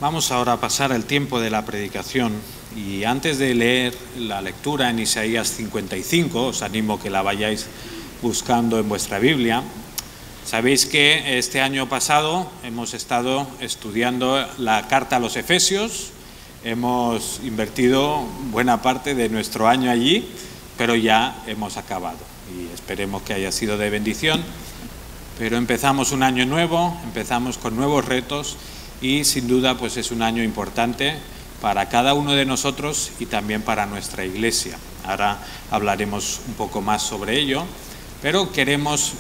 Vamos ahora a pasar al tiempo de la predicación y antes de leer la lectura en Isaías 55, os animo que la vayáis buscando en vuestra Biblia. Sabéis que este año pasado hemos estado estudiando la carta a los Efesios, hemos invertido buena parte de nuestro año allí, pero ya hemos acabado y esperemos que haya sido de bendición. Pero empezamos un año nuevo, empezamos con nuevos retos y sin duda pues es un año importante para cada uno de nosotros y también para nuestra iglesia. Ahora hablaremos un poco más sobre ello, pero queremos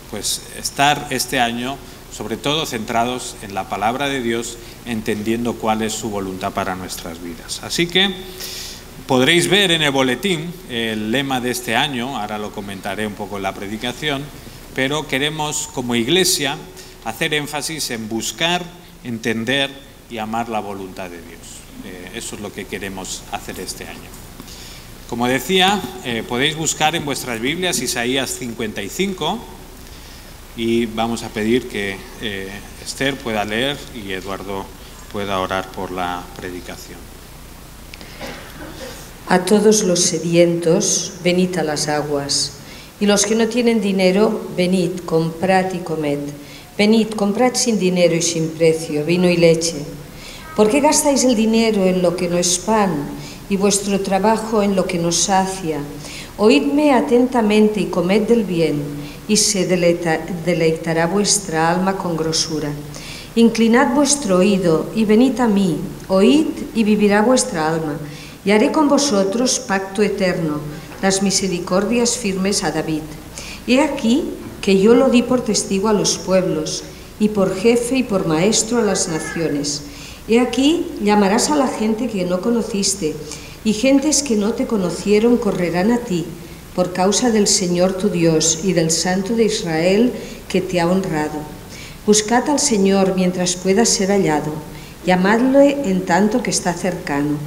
pues estar este año sobre todo centrados en la palabra de Dios, entendiendo cuál es su voluntad para nuestras vidas. Así que podréis ver en el boletín el lema de este año, ahora lo comentaré un poco en la predicación, pero queremos como iglesia hacer énfasis en buscar, entender y amar la voluntad de Dios. Eso es lo que queremos hacer este año. Como decía, podéis buscar en vuestras Biblias Isaías 55 y vamos a pedir que Esther pueda leer y Eduardo pueda orar por la predicación. A todos los sedientos, venid a las aguas, y los que no tienen dinero, venid, comprad y comed. Venid, comprad sin dinero y sin precio, vino y leche. ¿Por qué gastáis el dinero en lo que no es pan, y vuestro trabajo en lo que no sacia? Oídme atentamente y comed del bien, y se deleitará vuestra alma con grosura. Inclinad vuestro oído y venid a mí, oíd y vivirá vuestra alma, y haré con vosotros pacto eterno, las misericordias firmes a David. He aquí que yo lo di por testigo a los pueblos, y por jefe y por maestro a las naciones. He aquí llamarás a la gente que no conociste, y gentes que no te conocieron correrán a ti, por causa del Señor tu Dios y del Santo de Israel que te ha honrado. Buscad al Señor mientras pueda ser hallado, llamadle en tanto que está cercano.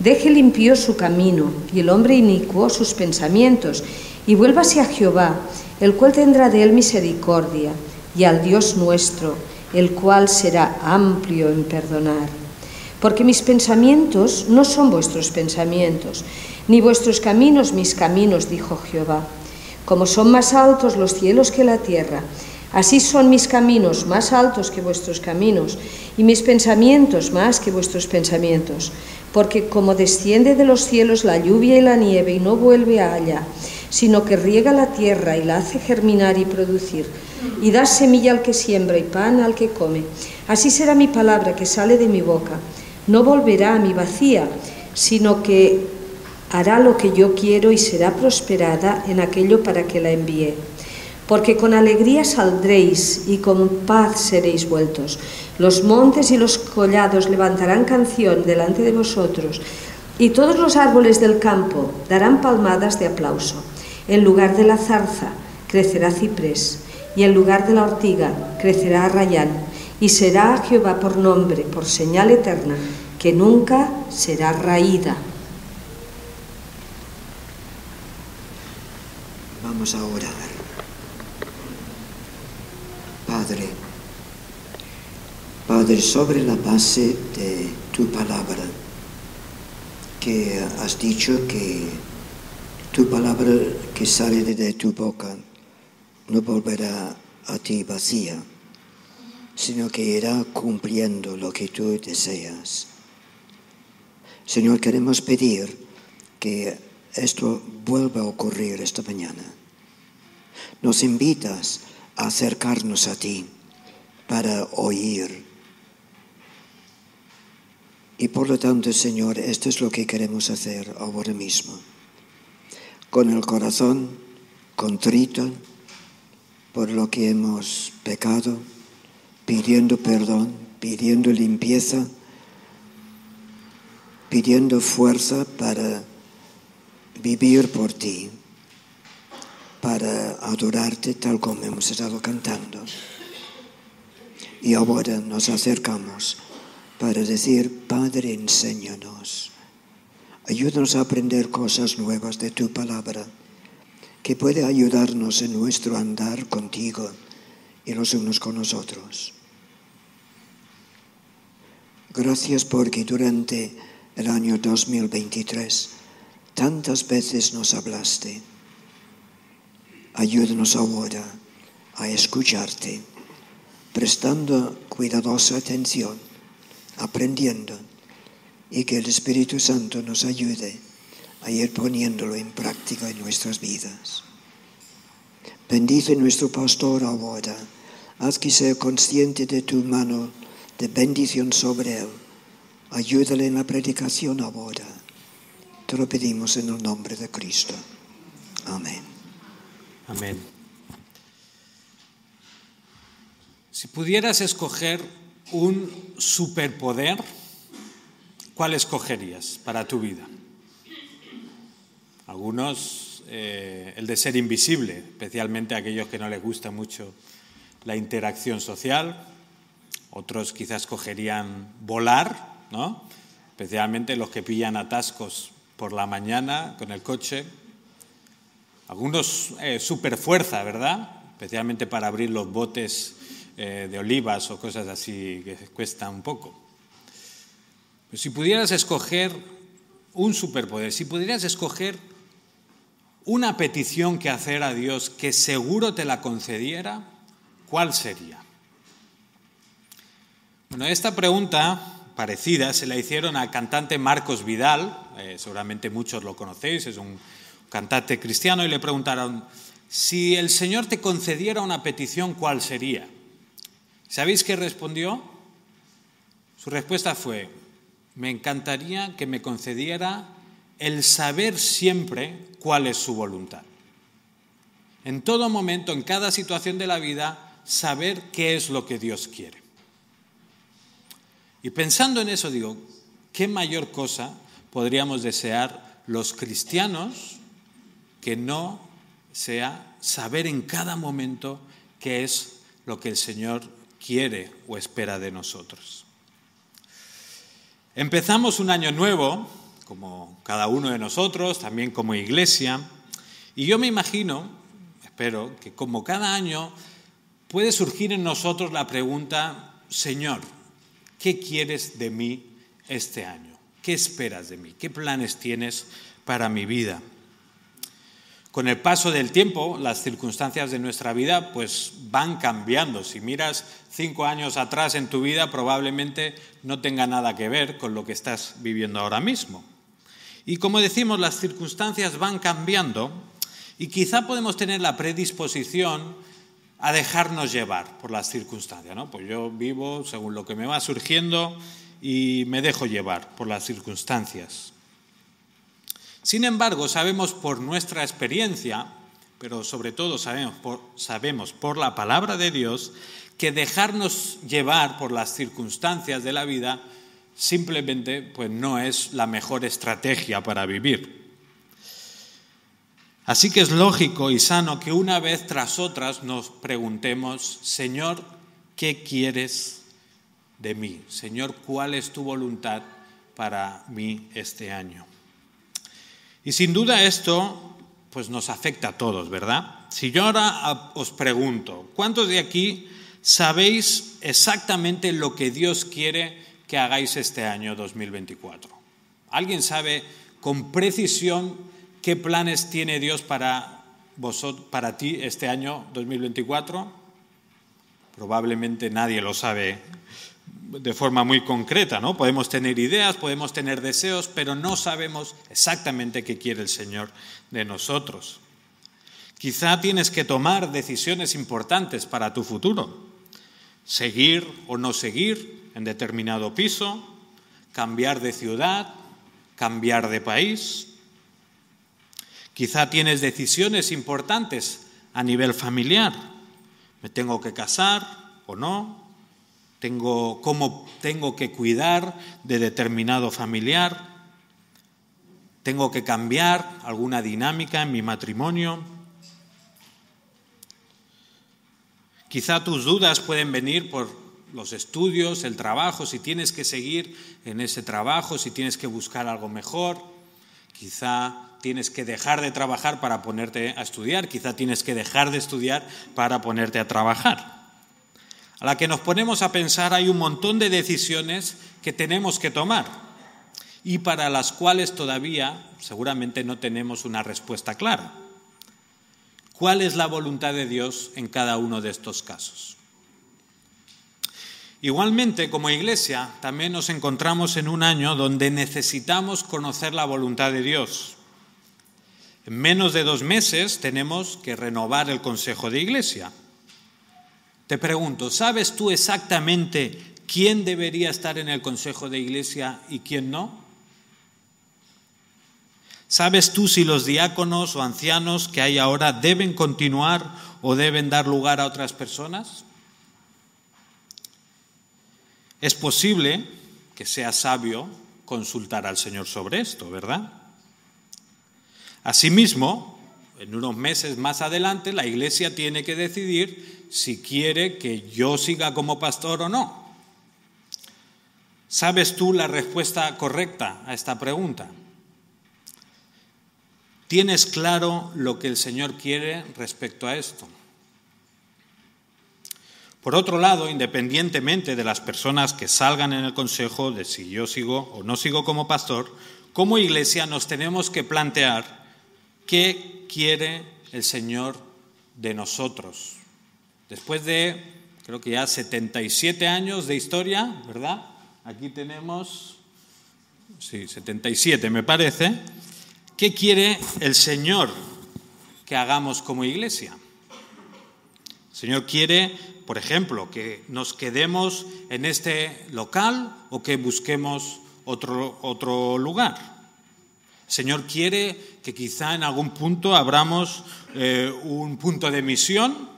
Deje el impío su camino y el hombre inicuo sus pensamientos, y vuélvase a Jehová, el cual tendrá de él misericordia, y al Dios nuestro, el cual será amplio en perdonar. Porque mis pensamientos no son vuestros pensamientos, ni vuestros caminos mis caminos, dijo Jehová. Como son más altos los cielos que la tierra, así son mis caminos más altos que vuestros caminos, y mis pensamientos más que vuestros pensamientos. Porque como desciende de los cielos la lluvia y la nieve y no vuelve a allá, sino que riega la tierra y la hace germinar y producir, y da semilla al que siembra y pan al que come, así será mi palabra que sale de mi boca. No volverá a mí vacía, sino que hará lo que yo quiero y será prosperada en aquello para que la envíe. Porque con alegría saldréis y con paz seréis vueltos. Los montes y los collados levantarán canción delante de vosotros, y todos los árboles del campo darán palmadas de aplauso. En lugar de la zarza crecerá ciprés, y en lugar de la ortiga crecerá arrayán, y será a Jehová por nombre, por señal eterna, que nunca será raída. Vamos a orar. Padre, sobre la base de tu palabra, que has dicho que tu palabra que sale de tu boca no volverá a ti vacía, sino que irá cumpliendo lo que tú deseas. Señor, queremos pedir que esto vuelva a ocurrir esta mañana. Nos invitas a acercarnos a ti para oír. Y por lo tanto, Señor, esto es lo que queremos hacer ahora mismo. Con el corazón contrito por lo que hemos pecado, pidiendo perdón, pidiendo limpieza, pidiendo fuerza para vivir por ti, para adorarte tal como hemos estado cantando. Y ahora nos acercamos para decir: Padre, enséñanos, ayúdanos a aprender cosas nuevas de tu palabra, que puede ayudarnos en nuestro andar contigo y los unos con los otros. Gracias porque durante el año 2023 tantas veces nos hablaste. Ayúdanos ahora a escucharte, prestando cuidadosa atención, aprendiendo, y que el Espíritu Santo nos ayude a ir poniéndolo en práctica en nuestras vidas. Bendice nuestro pastor ahora, haz que sea consciente de tu mano de bendición sobre él. Ayúdale en la predicación ahora. Te lo pedimos en el nombre de Cristo. Amén. Amén. Si pudieras escoger un superpoder, ¿cuál escogerías para tu vida? Algunos, el de ser invisible, especialmente a aquellos que no les gusta mucho la interacción social. Otros quizás escogerían volar, ¿no? Especialmente los que pillan atascos por la mañana con el coche. Algunos superfuerza, ¿verdad? Especialmente para abrir los botes de olivas o cosas así que cuesta un poco. Pero si pudieras escoger un superpoder, si pudieras escoger una petición que hacer a Dios que seguro te la concediera, ¿cuál sería? Bueno, esta pregunta parecida se la hicieron al cantante Marcos Vidal, seguramente muchos lo conocéis, es un cantante cristiano, y le preguntaron, si el Señor te concediera una petición, ¿cuál sería? ¿Sabéis qué respondió? Su respuesta fue, me encantaría que me concediera el saber siempre cuál es su voluntad. En todo momento, en cada situación de la vida, saber qué es lo que Dios quiere. Y pensando en eso digo, ¿qué mayor cosa podríamos desear los cristianos que no sea saber en cada momento qué es lo que el Señor quiere o espera de nosotros? Empezamos un año nuevo, como cada uno de nosotros, también como iglesia, y yo me imagino, espero, que como cada año puede surgir en nosotros la pregunta, Señor, ¿qué quieres de mí este año? ¿Qué esperas de mí? ¿Qué planes tienes para mi vida? Con el paso del tiempo, las circunstancias de nuestra vida pues van cambiando. Si miras 5 años atrás en tu vida, probablemente no tenga nada que ver con lo que estás viviendo ahora mismo. Y como decimos, las circunstancias van cambiando y quizá podemos tener la predisposición a dejarnos llevar por las circunstancias, ¿no? Pues yo vivo según lo que me va surgiendo y me dejo llevar por las circunstancias. Sin embargo, sabemos por nuestra experiencia, pero sobre todo sabemos por la palabra de Dios, que dejarnos llevar por las circunstancias de la vida simplemente pues, no es la mejor estrategia para vivir. Así que es lógico y sano que una vez tras otras nos preguntemos, Señor, ¿qué quieres de mí? Señor, ¿cuál es tu voluntad para mí este año? Y sin duda esto pues nos afecta a todos, ¿verdad? Si yo ahora os pregunto, ¿cuántos de aquí sabéis exactamente lo que Dios quiere que hagáis este año 2024? ¿Alguien sabe con precisión qué planes tiene Dios para ti este año 2024? Probablemente nadie lo sabe de forma muy concreta, ¿no? Podemos tener ideas, podemos tener deseos, pero no sabemos exactamente qué quiere el Señor de nosotros. Quizá tienes que tomar decisiones importantes para tu futuro. Seguir o no seguir en determinado piso, cambiar de ciudad, cambiar de país. Quizá tienes decisiones importantes a nivel familiar. ¿Me tengo que casar o no? ¿Cómo tengo que cuidar de determinado familiar? ¿Tengo que cambiar alguna dinámica en mi matrimonio? Quizá tus dudas pueden venir por los estudios, el trabajo, si tienes que seguir en ese trabajo, si tienes que buscar algo mejor. Quizá tienes que dejar de trabajar para ponerte a estudiar, quizá tienes que dejar de estudiar para ponerte a trabajar. a la que nos ponemos a pensar, hay un montón de decisiones que tenemos que tomar y para las cuales todavía seguramente no tenemos una respuesta clara. ¿Cuál es la voluntad de Dios en cada uno de estos casos? Igualmente, como Iglesia, también nos encontramos en un año donde necesitamos conocer la voluntad de Dios. En menos de 2 meses tenemos que renovar el Consejo de Iglesia. Te pregunto, ¿sabes tú exactamente quién debería estar en el Consejo de Iglesia y quién no? ¿Sabes tú si los diáconos o ancianos que hay ahora deben continuar o deben dar lugar a otras personas? Es posible que sea sabio consultar al Señor sobre esto, ¿verdad? Asimismo, en unos meses más adelante, la Iglesia tiene que decidir si quiere que yo siga como pastor o no. ¿Sabes tú la respuesta correcta a esta pregunta? ¿Tienes claro lo que el Señor quiere respecto a esto? Por otro lado, independientemente de las personas que salgan en el consejo de si yo sigo o no sigo como pastor, como Iglesia nos tenemos que plantear qué quiere el Señor de nosotros. Después de, creo que ya 77 años de historia, ¿verdad? Aquí tenemos, 77 me parece. ¿Qué quiere el Señor que hagamos como Iglesia? El Señor quiere, por ejemplo, que nos quedemos en este local o que busquemos otro lugar. El Señor quiere que quizá en algún punto abramos un punto de misión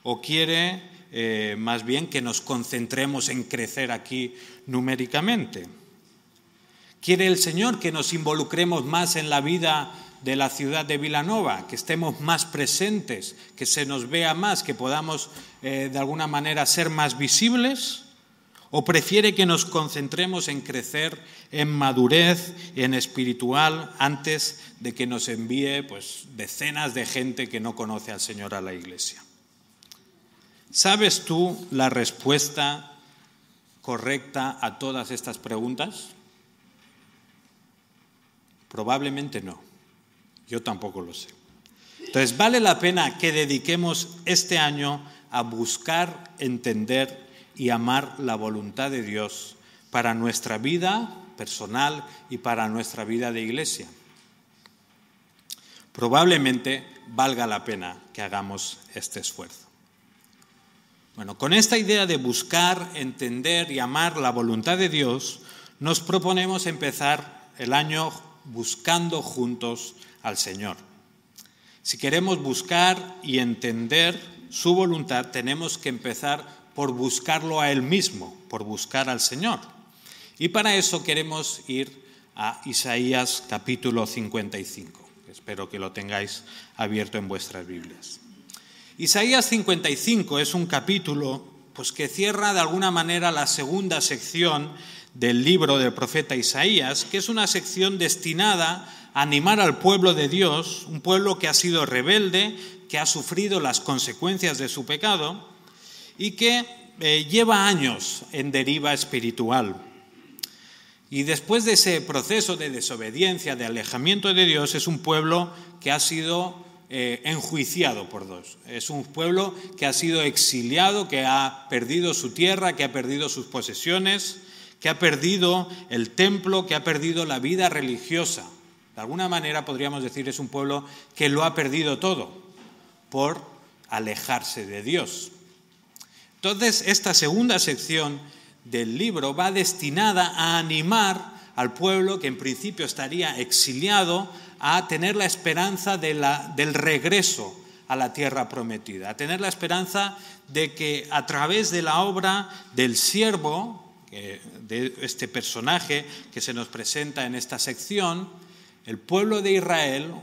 o quiere más bien que nos concentremos en crecer aquí numéricamente. ¿Quiere el Señor que nos involucremos más en la vida de la ciudad de Vilanova, que estemos más presentes, que se nos vea más, que podamos de alguna manera ser más visibles? ¿O prefiere que nos concentremos en crecer en madurez, en espiritual, antes de que nos envíe decenas de gente que no conoce al Señor a la Iglesia? ¿Sabes tú la respuesta correcta a todas estas preguntas? Probablemente no. Yo tampoco lo sé. Entonces, vale la pena que dediquemos este año a buscar, entender y amar la voluntad de Dios para nuestra vida personal y para nuestra vida de iglesia. Probablemente valga la pena que hagamos este esfuerzo. Bueno, con esta idea de buscar, entender y amar la voluntad de Dios, nos proponemos empezar el año buscando juntos al Señor. Si queremos buscar y entender su voluntad, tenemos que empezar por buscarlo a Él mismo, por buscar al Señor. Y para eso queremos ir a Isaías capítulo 55. Espero que lo tengáis abierto en vuestras Biblias. Isaías 55 es un capítulo que cierra de alguna manera la segunda sección del libro del profeta Isaías, que es una sección destinada a animar al pueblo de Dios, un pueblo que ha sido rebelde, que ha sufrido las consecuencias de su pecado y que lleva años en deriva espiritual. Y después de ese proceso de desobediencia, de alejamiento de Dios, es un pueblo que ha sido enjuiciado por Dios. Es un pueblo que ha sido exiliado, que ha perdido su tierra, que ha perdido sus posesiones, que ha perdido el templo, que ha perdido la vida religiosa. De alguna manera podríamos decir es un pueblo que lo ha perdido todo por alejarse de Dios. Entonces, esta segunda sección del libro va destinada a animar al pueblo que en principio estaría exiliado a tener la esperanza del regreso a la tierra prometida, a tener la esperanza de que a través de la obra del siervo, de este personaje que se nos presenta en esta sección, el pueblo de Israel,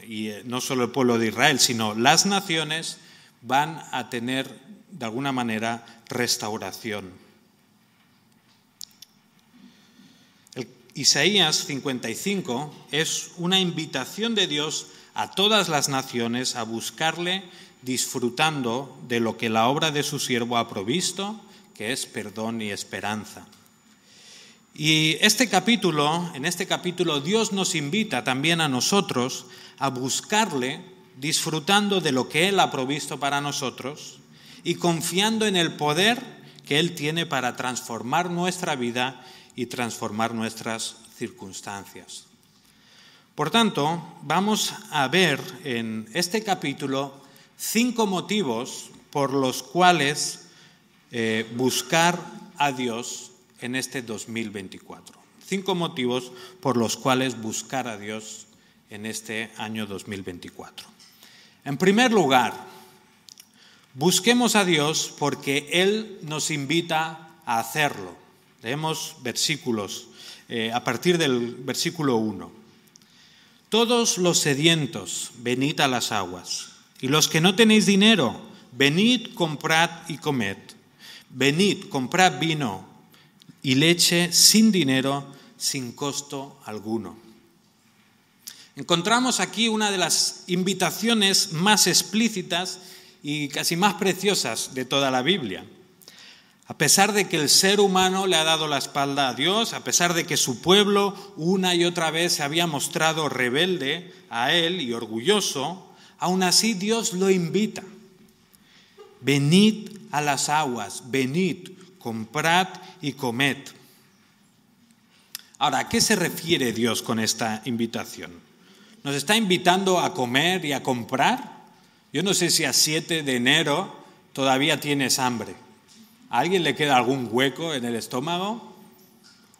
y no solo el pueblo de Israel, sino las naciones, van a tener de alguna manera restauración. Isaías 55 es una invitación de Dios a todas las naciones a buscarle disfrutando de lo que la obra de su siervo ha provisto, que es perdón y esperanza. Y en este capítulo Dios nos invita también a nosotros a buscarle disfrutando de lo que Él ha provisto para nosotros y confiando en el poder que Él tiene para transformar nuestra vida y transformar nuestras circunstancias. Por tanto, vamos a ver en este capítulo 5 motivos por los cuales buscar a Dios en este 2024. 5 motivos por los cuales buscar a Dios en este año 2024. En primer lugar, busquemos a Dios porque Él nos invita a hacerlo. Leemos versículos a partir del versículo 1. Todos los sedientos, venid a las aguas, y los que no tenéis dinero, venid, comprad y comed. Venid, comprad vino y leche sin dinero, sin costo alguno. Encontramos aquí una de las invitaciones más explícitas y casi más preciosas de toda la Biblia. A pesar de que el ser humano le ha dado la espalda a Dios, a pesar de que su pueblo una y otra vez se había mostrado rebelde a Él y orgulloso, aún así Dios lo invita. Venid a las aguas, venid, comprad y comed. Ahora, ¿a qué se refiere Dios con esta invitación? ¿Nos está invitando a comer y a comprar? Yo no sé si a 7 de enero todavía tienes hambre. ¿A alguien le queda algún hueco en el estómago?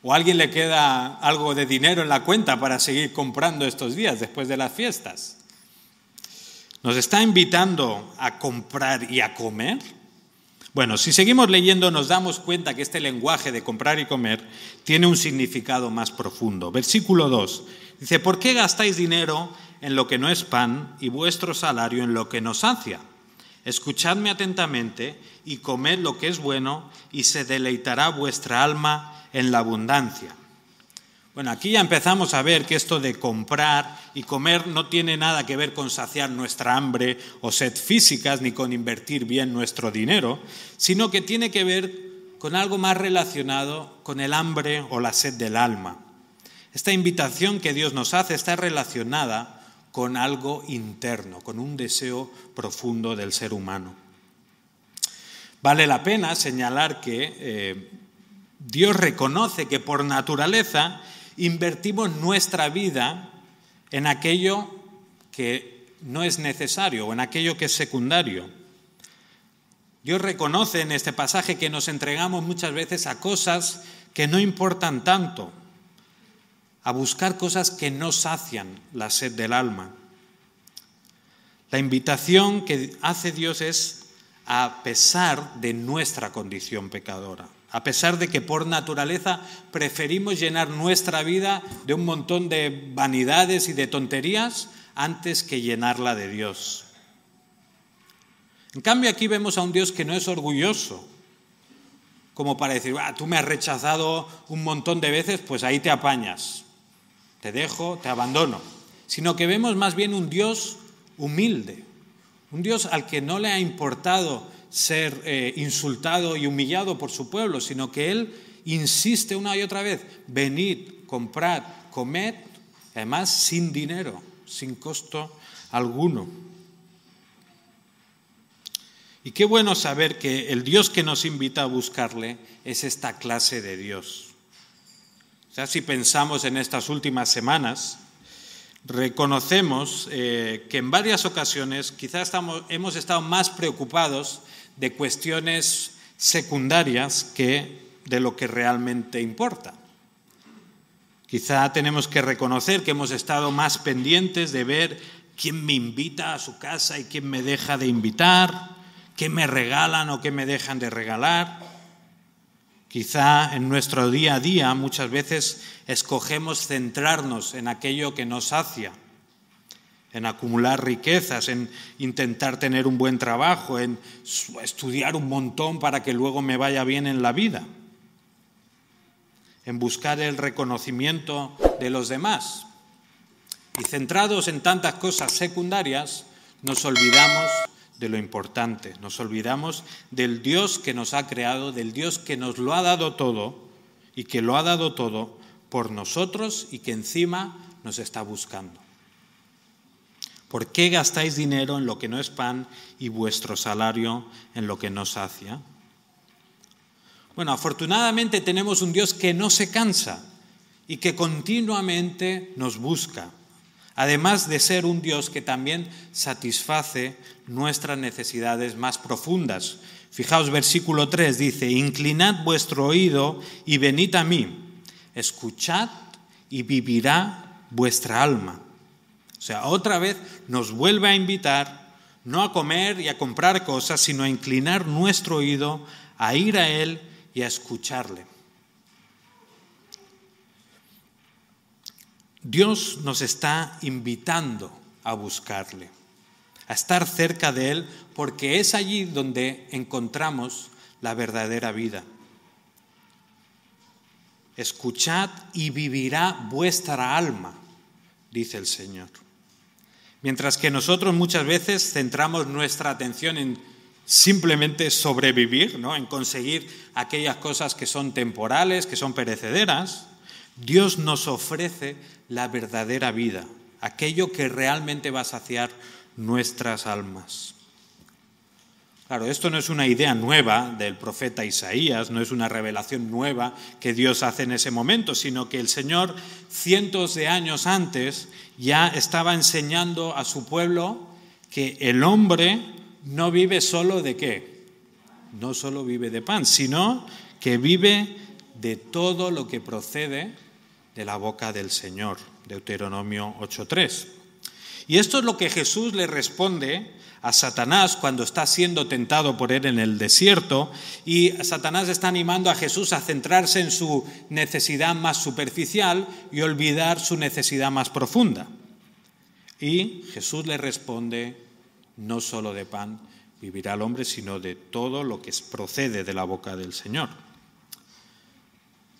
¿O a alguien le queda algo de dinero en la cuenta para seguir comprando estos días después de las fiestas? ¿Nos está invitando a comprar y a comer? Bueno, si seguimos leyendo nos damos cuenta que este lenguaje de comprar y comer tiene un significado más profundo. Versículo 2 dice: ¿por qué gastáis dinero en lo que no es pan y vuestro salario en lo que no sacia? Escuchadme atentamente y comed lo que es bueno y se deleitará vuestra alma en la abundancia. Bueno, aquí ya empezamos a ver que esto de comprar y comer no tiene nada que ver con saciar nuestra hambre o sed físicas ni con invertir bien nuestro dinero, sino que tiene que ver con algo más relacionado con el hambre o la sed del alma. Esta invitación que Dios nos hace está relacionada con algo interno, con un deseo profundo del ser humano. Vale la pena señalar que Dios reconoce que por naturaleza invertimos nuestra vida en aquello que no es necesario o en aquello que es secundario. Dios reconoce en este pasaje que nos entregamos muchas veces a cosas que no importan tanto, a buscar cosas que no sacian la sed del alma. La invitación que hace Dios es a pesar de nuestra condición pecadora, a pesar de que por naturaleza preferimos llenar nuestra vida de un montón de vanidades y de tonterías antes que llenarla de Dios. En cambio, aquí vemos a un Dios que no es orgulloso, como para decir, tú me has rechazado un montón de veces, pues ahí te apañas, te dejo, te abandono. Sino que vemos más bien un Dios humilde, un Dios al que no le ha importado ser insultado y humillado por su pueblo, sino que Él insiste una y otra vez: venid, comprad, comed, además sin dinero, sin costo alguno. Y qué bueno saber que el Dios que nos invita a buscarle es esta clase de Dios. O sea, si pensamos en estas últimas semanas, reconocemos que en varias ocasiones quizás hemos estado más preocupados de cuestiones secundarias que de lo que realmente importa. Quizá tenemos que reconocer que hemos estado más pendientes de ver quién me invita a su casa y quién me deja de invitar, qué me regalan o qué me dejan de regalar. Quizá en nuestro día a día muchas veces escogemos centrarnos en aquello que nos sacia, en acumular riquezas, en intentar tener un buen trabajo, en estudiar un montón para que luego me vaya bien en la vida, en buscar el reconocimiento de los demás. Y centrados en tantas cosas secundarias, nos olvidamos de lo importante, nos olvidamos del Dios que nos ha creado, del Dios que nos lo ha dado todo y que lo ha dado todo por nosotros y que encima nos está buscando. ¿Por qué gastáis dinero en lo que no es pan y vuestro salario en lo que no sacia? Bueno, afortunadamente tenemos un Dios que no se cansa y que continuamente nos busca, además de ser un Dios que también satisface nuestras necesidades más profundas. Fijaos, versículo 3 dice: inclinad vuestro oído y venid a mí, escuchad y vivirá vuestra alma. O sea, otra vez nos vuelve a invitar no a comer y a comprar cosas, sino a inclinar nuestro oído, a ir a Él y a escucharle. Dios nos está invitando a buscarle, a estar cerca de Él, porque es allí donde encontramos la verdadera vida. Escuchad y vivirá vuestra alma, dice el Señor. Mientras que nosotros muchas veces centramos nuestra atención en simplemente sobrevivir, ¿no? En conseguir aquellas cosas que son temporales, que son perecederas, Dios nos ofrece la verdadera vida, aquello que realmente va a saciar nuestras almas. Claro, esto no es una idea nueva del profeta Isaías, no es una revelación nueva que Dios hace en ese momento, sino que el Señor, cientos de años antes, ya estaba enseñando a su pueblo que el hombre no vive solo de ¿qué? No solo vive de pan, sino que vive de todo lo que procede de la boca del Señor. Deuteronomio 8:3. Y esto es lo que Jesús le responde a Satanás cuando está siendo tentado por él en el desierto, y Satanás está animando a Jesús a centrarse en su necesidad más superficial y olvidar su necesidad más profunda. Y Jesús le responde: no solo de pan vivirá el hombre, sino de todo lo que procede de la boca del Señor.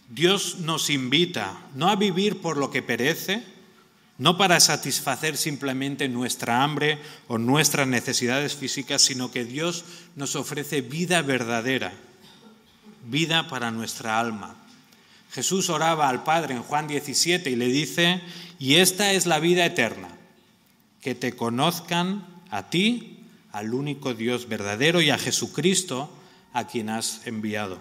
Dios nos invita no a vivir por lo que perece, no para satisfacer simplemente nuestra hambre o nuestras necesidades físicas, sino que Dios nos ofrece vida verdadera, vida para nuestra alma. Jesús oraba al Padre en Juan 17 y le dice: y esta es la vida eterna, que te conozcan a ti, al único Dios verdadero, y a Jesucristo, a quien has enviado.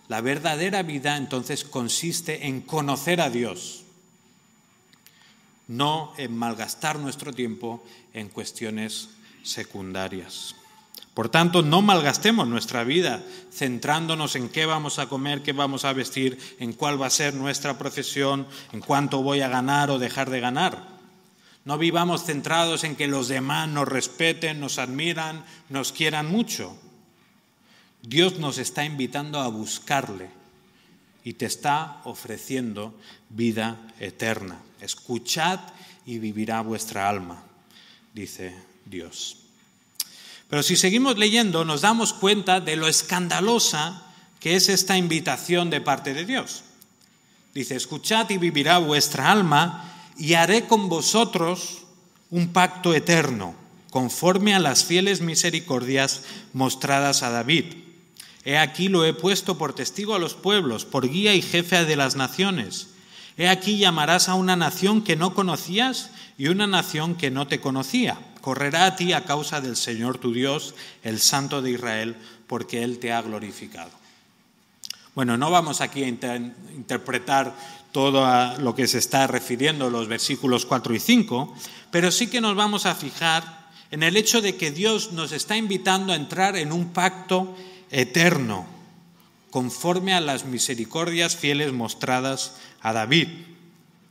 La verdadera vida entonces consiste en conocer a Dios, no en malgastar nuestro tiempo en cuestiones secundarias. Por tanto, no malgastemos nuestra vida centrándonos en qué vamos a comer, qué vamos a vestir, en cuál va a ser nuestra profesión, en cuánto voy a ganar o dejar de ganar. No vivamos centrados en que los demás nos respeten, nos admiran, nos quieran mucho. Dios nos está invitando a buscarle y te está ofreciendo vida eterna. Escuchad y vivirá vuestra alma, dice Dios. Pero si seguimos leyendo, nos damos cuenta de lo escandalosa que es esta invitación de parte de Dios. Dice: escuchad y vivirá vuestra alma, y haré con vosotros un pacto eterno, conforme a las fieles misericordias mostradas a David. He aquí lo he puesto por testigo a los pueblos, por guía y jefe de las naciones. He aquí llamarás a una nación que no conocías y una nación que no te conocía. Correrá a ti a causa del Señor tu Dios, el Santo de Israel, porque Él te ha glorificado. Bueno, no vamos aquí a interpretar todo a lo que se está refiriendo los versículos 4 y 5, pero sí que nos vamos a fijar en el hecho de que Dios nos está invitando a entrar en un pacto eterno, conforme a las misericordias fieles mostradas a David.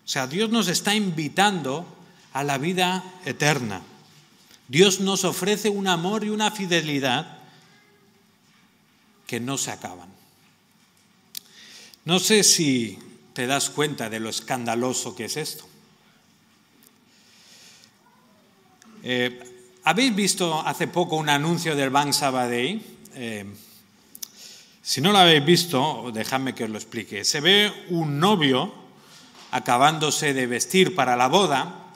O sea, Dios nos está invitando a la vida eterna. Dios nos ofrece un amor y una fidelidad que no se acaban. No sé si te das cuenta de lo escandaloso que es esto. ¿Habéis visto hace poco un anuncio del Banc Sabadell? Si no lo habéis visto, dejadme que os lo explique. Se ve un novio acabándose de vestir para la boda,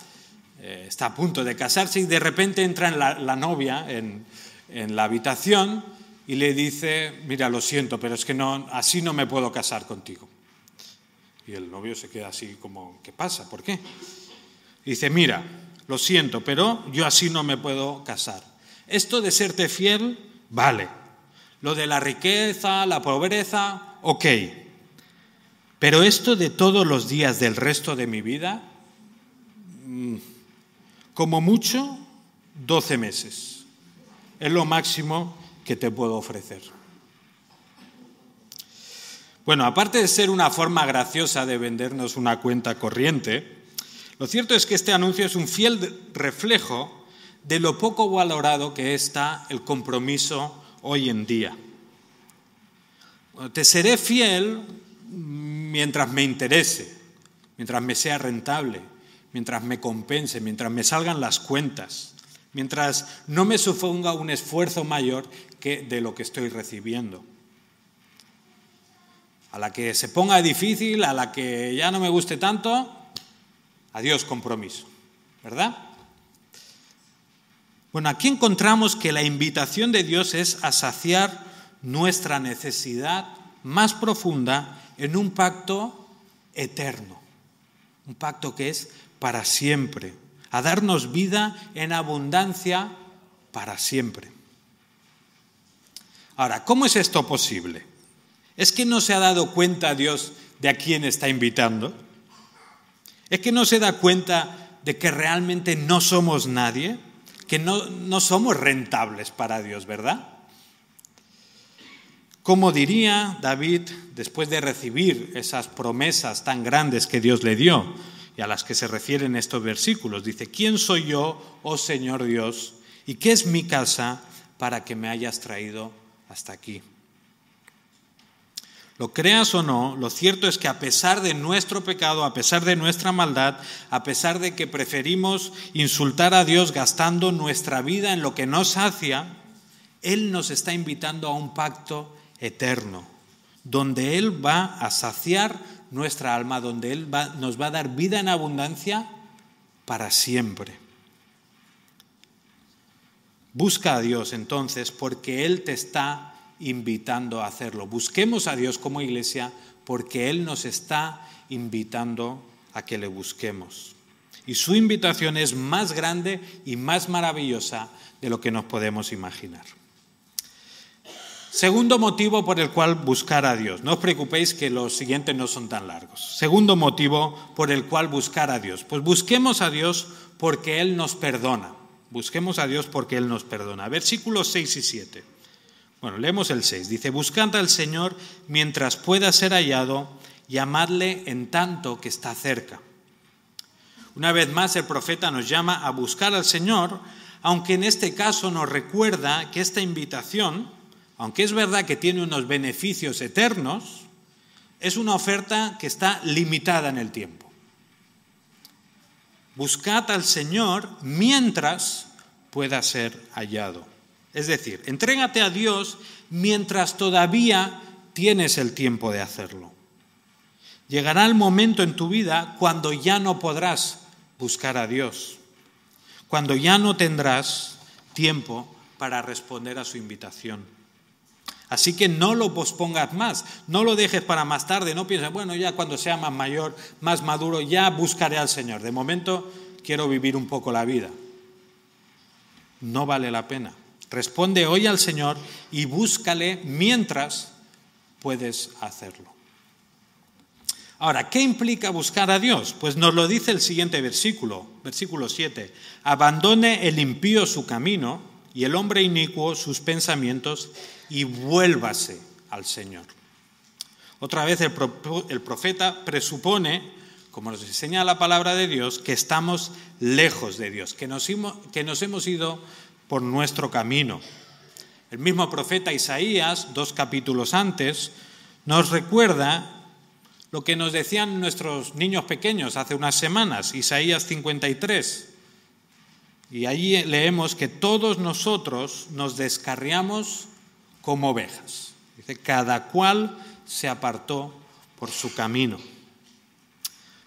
está a punto de casarse y de repente entra la novia en la habitación y le dice, mira, lo siento, pero es que así no me puedo casar contigo. Y el novio se queda así como, ¿qué pasa? ¿Por qué? Y dice, mira, lo siento, pero yo así no me puedo casar. Esto de serte fiel, vale. Lo de la riqueza, la pobreza, ok. Pero esto de todos los días del resto de mi vida, como mucho, 12 meses. Es lo máximo que te puedo ofrecer. Bueno, aparte de ser una forma graciosa de vendernos una cuenta corriente, lo cierto es que este anuncio es un fiel reflejo de lo poco valorado que está el compromiso hoy en día. Te seré fiel mientras me interese, mientras me sea rentable, mientras me compense, mientras me salgan las cuentas, mientras no me suponga un esfuerzo mayor que de lo que estoy recibiendo. A la que se ponga difícil, a la que ya no me guste tanto, adiós compromiso, ¿verdad? Bueno, aquí encontramos que la invitación de Dios es a saciar nuestra necesidad más profunda en un pacto eterno, un pacto que es para siempre, a darnos vida en abundancia para siempre. Ahora, ¿cómo es esto posible? ¿Es que no se ha dado cuenta Dios de a quién está invitando? ¿Es que no se da cuenta de que realmente no somos nadie? Que no somos rentables para Dios, ¿verdad? Como diría David, después de recibir esas promesas tan grandes que Dios le dio y a las que se refieren estos versículos, dice, ¿quién soy yo, oh Señor Dios, y qué es mi casa para que me hayas traído hasta aquí? Lo creas o no, lo cierto es que a pesar de nuestro pecado, a pesar de nuestra maldad, a pesar de que preferimos insultar a Dios gastando nuestra vida en lo que nos sacia, Él nos está invitando a un pacto eterno, donde Él va a saciar nuestra alma, donde Él nos va a dar vida en abundancia para siempre. Busca a Dios entonces porque Él te está invitando a hacerlo. Busquemos a Dios como iglesia porque Él nos está invitando a que le busquemos. Y su invitación es más grande y más maravillosa de lo que nos podemos imaginar. Segundo motivo por el cual buscar a Dios. No os preocupéis que los siguientes no son tan largos. Segundo motivo por el cual buscar a Dios. Pues busquemos a Dios porque Él nos perdona. Busquemos a Dios porque Él nos perdona. Versículos 6 y 7. Bueno, leemos el 6. Dice, buscad al Señor mientras pueda ser hallado, llamadle en tanto que está cerca. Una vez más el profeta nos llama a buscar al Señor, aunque en este caso nos recuerda que esta invitación, aunque es verdad que tiene unos beneficios eternos, es una oferta que está limitada en el tiempo. Buscad al Señor mientras pueda ser hallado. Es decir, entrégate a Dios mientras todavía tienes el tiempo de hacerlo. Llegará el momento en tu vida cuando ya no podrás buscar a Dios, cuando ya no tendrás tiempo para responder a su invitación. Así que no lo pospongas más, no lo dejes para más tarde, no pienses, bueno, ya cuando sea más mayor, más maduro, ya buscaré al Señor. De momento quiero vivir un poco la vida. No vale la pena. Responde hoy al Señor y búscale mientras puedes hacerlo. Ahora, ¿qué implica buscar a Dios? Pues nos lo dice el siguiente versículo, versículo 7. Abandone el impío su camino y el hombre inicuo sus pensamientos y vuélvase al Señor. Otra vez el profeta presupone, como nos enseña la palabra de Dios, que estamos lejos de Dios, que nos hemos ido por nuestro camino. El mismo profeta Isaías, 2 capítulos antes, nos recuerda lo que nos decían nuestros niños pequeños hace unas semanas, Isaías 53. Y allí leemos que todos nosotros nos descarriamos como ovejas. Dice, cada cual se apartó por su camino.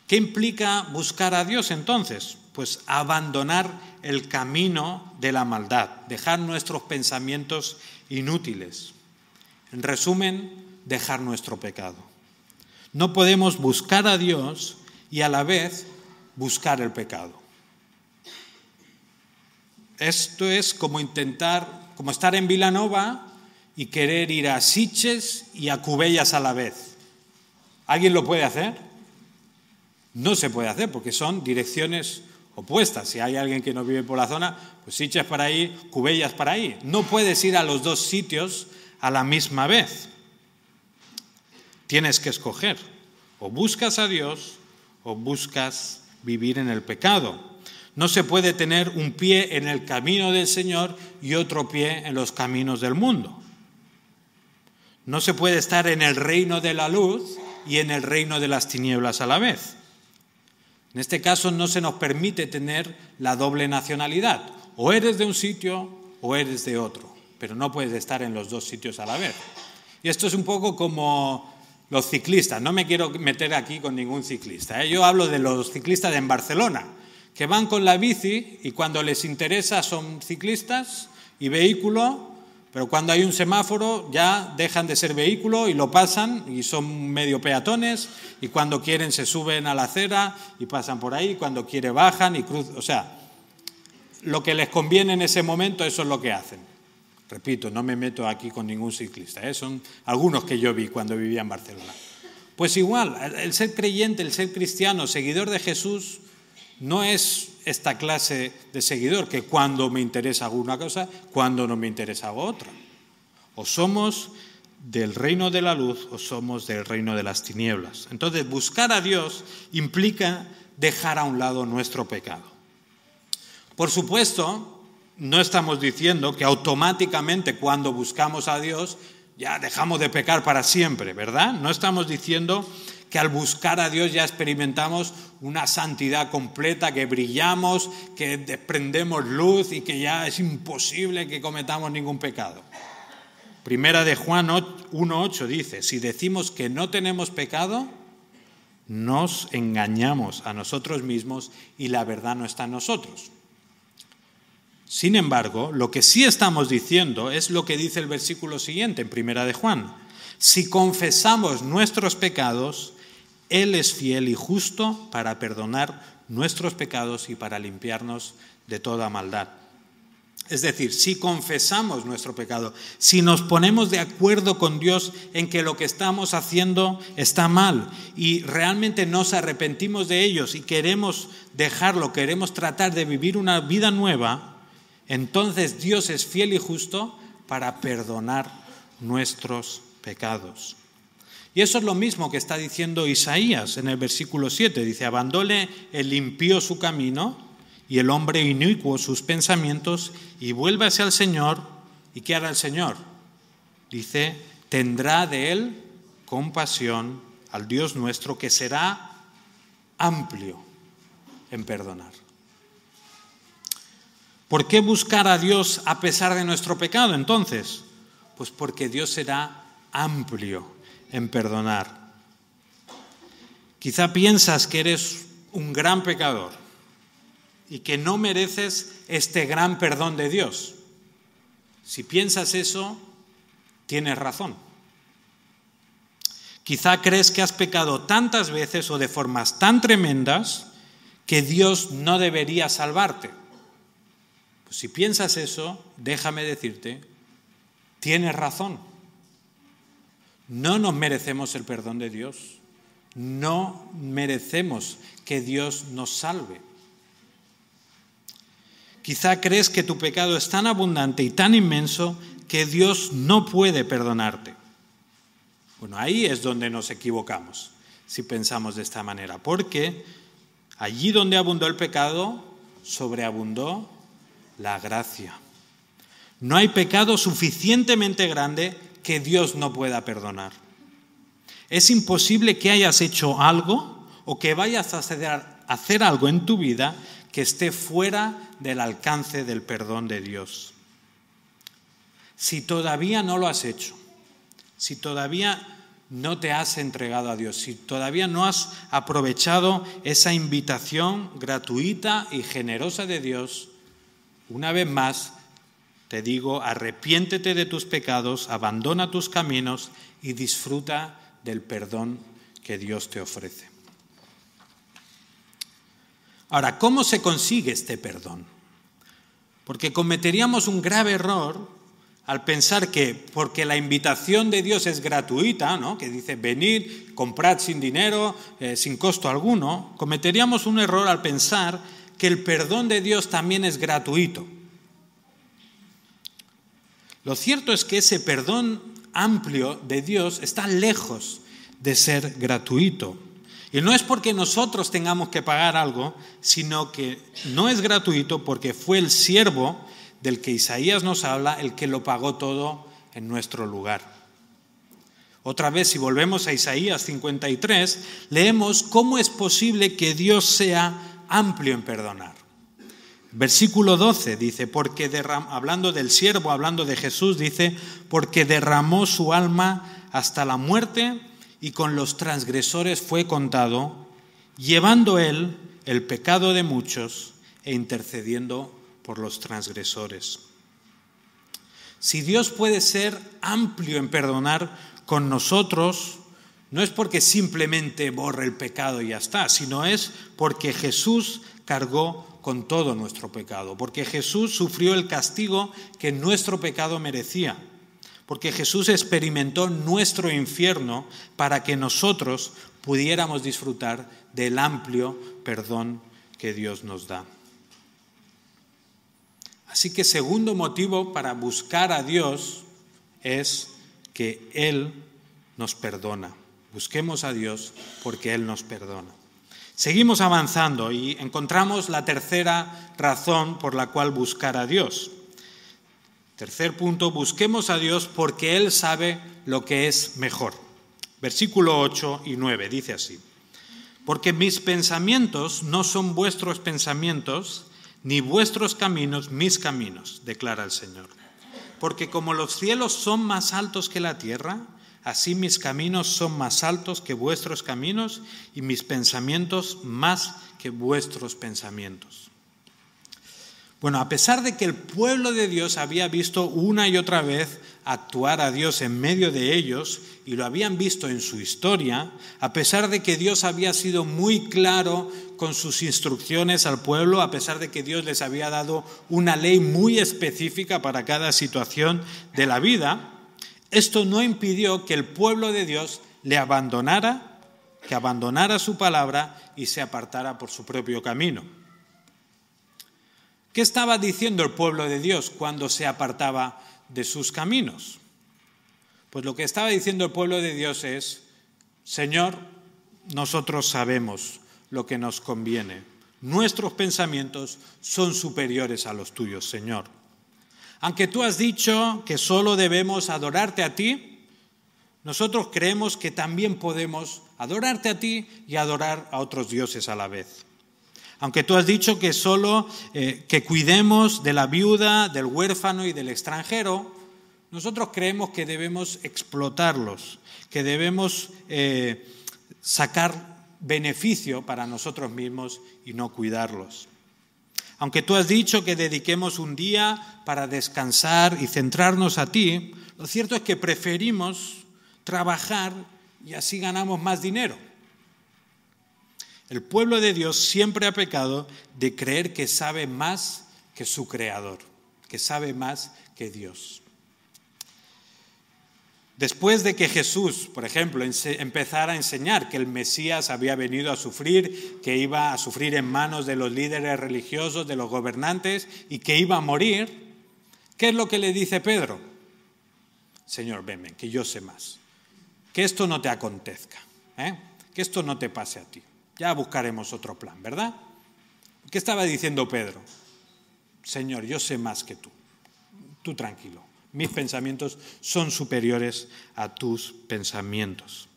¿Qué implica buscar a Dios entonces? Pues abandonar el camino de la maldad, dejar nuestros pensamientos inútiles. En resumen, dejar nuestro pecado. No podemos buscar a Dios y a la vez buscar el pecado. Esto es como estar en Vilanova y querer ir a Sitges y a Cubellas a la vez. ¿Alguien lo puede hacer? No se puede hacer porque son direcciones opuestas. Si hay alguien que no vive por la zona, pues Sitges para ahí, Cubellas para ahí. No puedes ir a los dos sitios a la misma vez. Tienes que escoger. O buscas a Dios o buscas vivir en el pecado. No se puede tener un pie en el camino del Señor y otro pie en los caminos del mundo. No se puede estar en el reino de la luz y en el reino de las tinieblas a la vez. En este caso no se nos permite tener la doble nacionalidad. O eres de un sitio o eres de otro, pero no puedes estar en los dos sitios a la vez. Y esto es un poco como los ciclistas. No me quiero meter aquí con ningún ciclista, ¿eh? Yo hablo de los ciclistas en Barcelona, que van con la bici y cuando les interesa son ciclistas y vehículo, pero cuando hay un semáforo ya dejan de ser vehículo y lo pasan y son medio peatones, y cuando quieren se suben a la acera y pasan por ahí, cuando quieren bajan y cruzan. O sea, lo que les conviene en ese momento, eso es lo que hacen. Repito, no me meto aquí con ningún ciclista, ¿eh? Son algunos que yo vi cuando vivía en Barcelona. Pues igual, el ser creyente, el ser cristiano, seguidor de Jesús, no es esta clase de seguidor que cuando me interesa alguna cosa, cuando no me interesa otra. O somos del reino de la luz o somos del reino de las tinieblas. Entonces, buscar a Dios implica dejar a un lado nuestro pecado. Por supuesto, no estamos diciendo que automáticamente cuando buscamos a Dios ya dejamos de pecar para siempre, ¿verdad? No estamos diciendo que al buscar a Dios ya experimentamos una santidad completa, que brillamos, que desprendemos luz y que ya es imposible que cometamos ningún pecado. Primera de Juan 1:8 dice: si decimos que no tenemos pecado, nos engañamos a nosotros mismos y la verdad no está en nosotros. Sin embargo, lo que sí estamos diciendo es lo que dice el versículo siguiente en Primera de Juan. Si confesamos nuestros pecados, Él es fiel y justo para perdonar nuestros pecados y para limpiarnos de toda maldad. Es decir, si confesamos nuestro pecado, si nos ponemos de acuerdo con Dios en que lo que estamos haciendo está mal y realmente nos arrepentimos de ellos y queremos dejarlo, queremos tratar de vivir una vida nueva, entonces Dios es fiel y justo para perdonar nuestros pecados. Y eso es lo mismo que está diciendo Isaías en el versículo 7. Dice: abandone el impío su camino y el hombre inicuo sus pensamientos y vuélvase al Señor. ¿Y qué hará el Señor? Dice: tendrá de él compasión, al Dios nuestro, que será amplio en perdonar. ¿Por qué buscar a Dios a pesar de nuestro pecado entonces? Pues porque Dios será amplio en perdonar. Quizá piensas que eres un gran pecador y que no mereces este gran perdón de Dios. Si piensas eso, tienes razón. Quizá crees que has pecado tantas veces o de formas tan tremendas que Dios no debería salvarte. Pues si piensas eso, déjame decirte, tienes razón. No nos merecemos el perdón de Dios. No merecemos que Dios nos salve. Quizá crees que tu pecado es tan abundante y tan inmenso que Dios no puede perdonarte. Bueno, ahí es donde nos equivocamos, si pensamos de esta manera, porque allí donde abundó el pecado, sobreabundó la gracia. No hay pecado suficientemente grande que Dios no pueda perdonar. Es imposible que hayas hecho algo o que vayas a hacer algo en tu vida que esté fuera del alcance del perdón de Dios. Si todavía no lo has hecho, si todavía no te has entregado a Dios, si todavía no has aprovechado esa invitación gratuita y generosa de Dios, una vez más te digo, arrepiéntete de tus pecados, abandona tus caminos y disfruta del perdón que Dios te ofrece. Ahora, ¿cómo se consigue este perdón? Porque cometeríamos un grave error al pensar que porque la invitación de Dios es gratuita, ¿no?, que dice venid, comprad sin dinero, sin costo alguno, cometeríamos un error al pensar que el perdón de Dios también es gratuito. Lo cierto es que ese perdón amplio de Dios está lejos de ser gratuito. Y no es porque nosotros tengamos que pagar algo, sino que no es gratuito porque fue el siervo del que Isaías nos habla el que lo pagó todo en nuestro lugar. Otra vez, si volvemos a Isaías 53, leemos cómo es posible que Dios sea amplio en perdonar. Versículo 12 dice, hablando del siervo, hablando de Jesús, dice, porque derramó su alma hasta la muerte y con los transgresores fue contado, llevando él el pecado de muchos e intercediendo por los transgresores. Si Dios puede ser amplio en perdonar con nosotros, no es porque simplemente borre el pecado y ya está, sino es porque Jesús cargó con todo nuestro pecado, porque Jesús sufrió el castigo que nuestro pecado merecía, porque Jesús experimentó nuestro infierno para que nosotros pudiéramos disfrutar del amplio perdón que Dios nos da. Así que segundo motivo para buscar a Dios es que Él nos perdona. Busquemos a Dios porque Él nos perdona. Seguimos avanzando y encontramos la tercera razón por la cual buscar a Dios. Tercer punto, busquemos a Dios porque Él sabe lo que es mejor. Versículo 8 y 9 dice así: porque mis pensamientos no son vuestros pensamientos, ni vuestros caminos mis caminos, declara el Señor. Porque como los cielos son más altos que la tierra, así mis caminos son más altos que vuestros caminos y mis pensamientos más que vuestros pensamientos. Bueno, a pesar de que el pueblo de Dios había visto una y otra vez actuar a Dios en medio de ellos y lo habían visto en su historia, a pesar de que Dios había sido muy claro con sus instrucciones al pueblo, a pesar de que Dios les había dado una ley muy específica para cada situación de la vida, esto no impidió que el pueblo de Dios le abandonara, que abandonara su palabra y se apartara por su propio camino. ¿Qué estaba diciendo el pueblo de Dios cuando se apartaba de sus caminos? Pues lo que estaba diciendo el pueblo de Dios es: Señor, nosotros sabemos lo que nos conviene. Nuestros pensamientos son superiores a los tuyos, Señor. Aunque tú has dicho que solo debemos adorarte a ti, nosotros creemos que también podemos adorarte a ti y adorar a otros dioses a la vez. Aunque tú has dicho que solo que cuidemos de la viuda, del huérfano y del extranjero, nosotros creemos que debemos explotarlos, que debemos sacar beneficio para nosotros mismos y no cuidarlos. Aunque tú has dicho que dediquemos un día para descansar y centrarnos a ti, lo cierto es que preferimos trabajar y así ganamos más dinero. El pueblo de Dios siempre ha pecado de creer que sabe más que su Creador, que sabe más que Dios. Después de que Jesús, por ejemplo, empezara a enseñar que el Mesías había venido a sufrir, que iba a sufrir en manos de los líderes religiosos, de los gobernantes, y que iba a morir, ¿qué es lo que le dice Pedro? Señor, ven, que yo sé más. Que esto no te acontezca, que esto no te pase a ti. Ya buscaremos otro plan, ¿verdad? ¿Qué estaba diciendo Pedro? Señor, yo sé más que tú. Tú tranquilo. Mis pensamientos son superiores a tus pensamientos.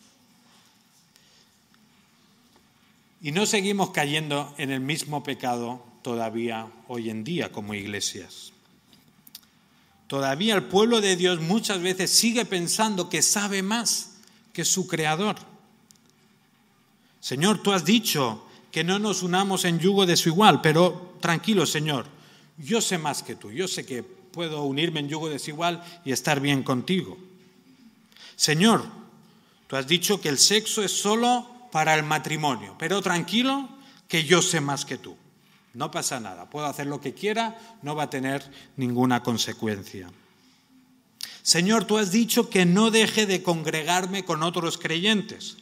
Y no seguimos cayendo en el mismo pecado todavía hoy en día como iglesias. Todavía el pueblo de Dios muchas veces sigue pensando que sabe más que es su creador. Señor, tú has dicho que no nos unamos en yugo desigual, pero tranquilo, Señor, yo sé más que tú, yo sé que puedo unirme en yugo desigual y estar bien contigo. Señor, tú has dicho que el sexo es solo para el matrimonio, pero tranquilo, que yo sé más que tú. No pasa nada, puedo hacer lo que quiera, no va a tener ninguna consecuencia. Señor, tú has dicho que no deje de congregarme con otros creyentes,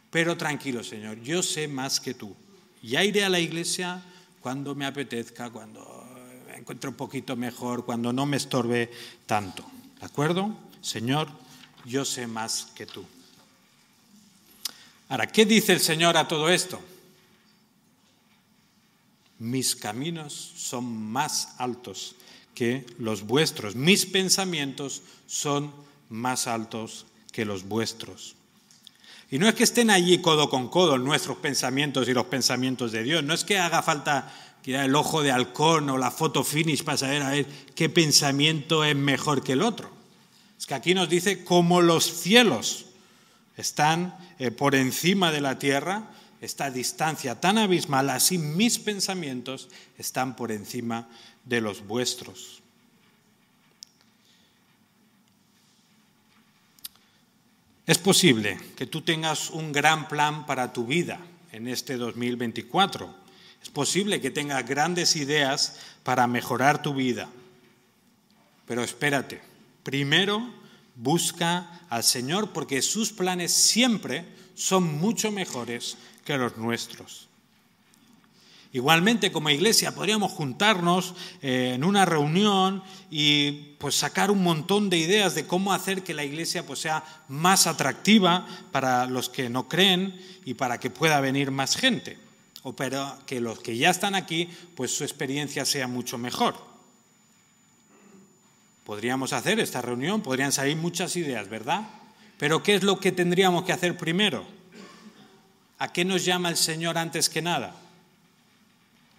pero tranquilo, Señor, yo sé más que tú. Ya iré a la iglesia cuando me apetezca, cuando me encuentre un poquito mejor, cuando no me estorbe tanto. ¿De acuerdo? Señor, yo sé más que tú. Ahora, ¿qué dice el Señor a todo esto? Mis caminos son más altos que los vuestros. Mis pensamientos son más altos que los vuestros. Y no es que estén allí codo con codo nuestros pensamientos y los pensamientos de Dios. No es que haga falta que el ojo de halcón o la foto finish para saber a ver qué pensamiento es mejor que el otro. Es que aquí nos dice como los cielos están por encima de la tierra, esta distancia tan abismal, así mis pensamientos están por encima de los vuestros. Es posible que tú tengas un gran plan para tu vida en este 2024. Es posible que tengas grandes ideas para mejorar tu vida. Pero espérate, primero busca al Señor porque sus planes siempre son mucho mejores que los nuestros. Igualmente, como iglesia, podríamos juntarnos en una reunión y pues sacar un montón de ideas de cómo hacer que la iglesia pues sea más atractiva para los que no creen y para que pueda venir más gente, o para que los que ya están aquí pues su experiencia sea mucho mejor. Podríamos hacer esta reunión, podrían salir muchas ideas, ¿verdad? Pero ¿qué es lo que tendríamos que hacer primero? ¿A qué nos llama el Señor antes que nada?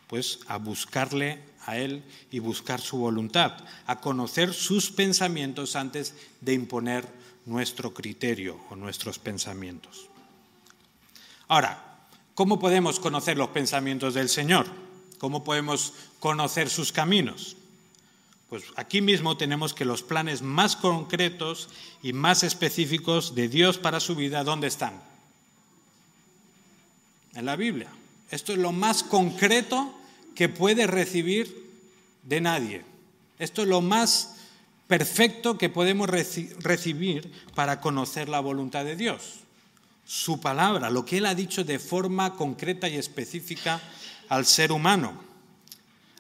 Pues a buscarle a Él y buscar su voluntad, a conocer sus pensamientos antes de imponer nuestro criterio o nuestros pensamientos. Ahora, ¿cómo podemos conocer los pensamientos del Señor? ¿Cómo podemos conocer sus caminos? Pues aquí mismo tenemos que los planes más concretos y más específicos de Dios para su vida, ¿dónde están? En la Biblia. Esto es lo más concreto que puede recibir de nadie. Esto es lo más perfecto que podemos recibir para conocer la voluntad de Dios. Su palabra, lo que Él ha dicho de forma concreta y específica al ser humano.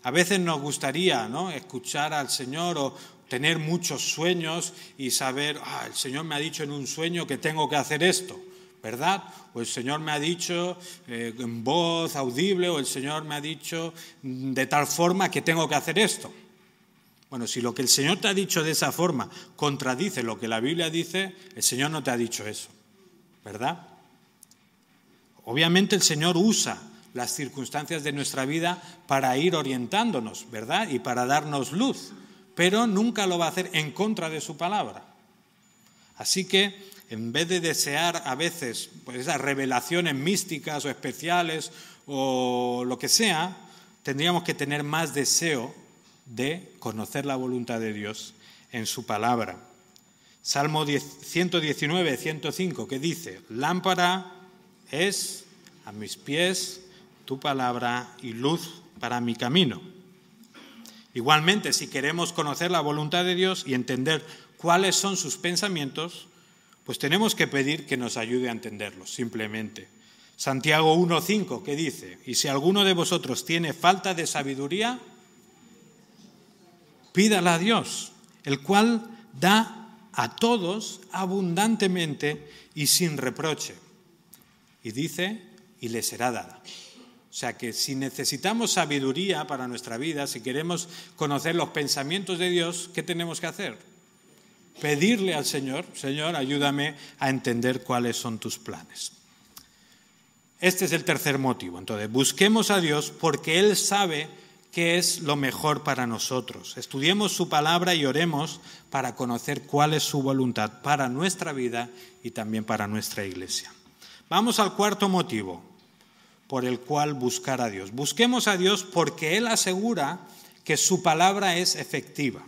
A veces nos gustaría, ¿no?, escuchar al Señor o tener muchos sueños y saber, el Señor me ha dicho en un sueño que tengo que hacer esto, ¿verdad? O el Señor me ha dicho en voz audible, o el Señor me ha dicho de tal forma que tengo que hacer esto. Bueno, si lo que el Señor te ha dicho de esa forma contradice lo que la Biblia dice, el Señor no te ha dicho eso, ¿verdad? Obviamente el Señor usa las circunstancias de nuestra vida para ir orientándonos, ¿verdad? Y para darnos luz, pero nunca lo va a hacer en contra de su palabra. Así que, en vez de desear a veces pues, esas revelaciones místicas o especiales o lo que sea, tendríamos que tener más deseo de conocer la voluntad de Dios en su palabra. Salmo 119, 105, que dice, lámpara es a mis pies tu palabra y luz para mi camino. Igualmente, si queremos conocer la voluntad de Dios y entender cuáles son sus pensamientos, pues tenemos que pedir que nos ayude a entenderlos, simplemente. Santiago 1:5, que dice, y si alguno de vosotros tiene falta de sabiduría, pídala a Dios, el cual da a todos abundantemente y sin reproche. Y dice, y le será dada. O sea que si necesitamos sabiduría para nuestra vida, si queremos conocer los pensamientos de Dios, ¿qué tenemos que hacer? Pedirle al Señor, Señor, ayúdame a entender cuáles son tus planes. Este es el tercer motivo. Entonces, busquemos a Dios porque Él sabe qué es lo mejor para nosotros. Estudiemos su palabra y oremos para conocer cuál es su voluntad para nuestra vida y también para nuestra iglesia. Vamos al cuarto motivo por el cual buscar a Dios. Busquemos a Dios porque Él asegura que su palabra es efectiva.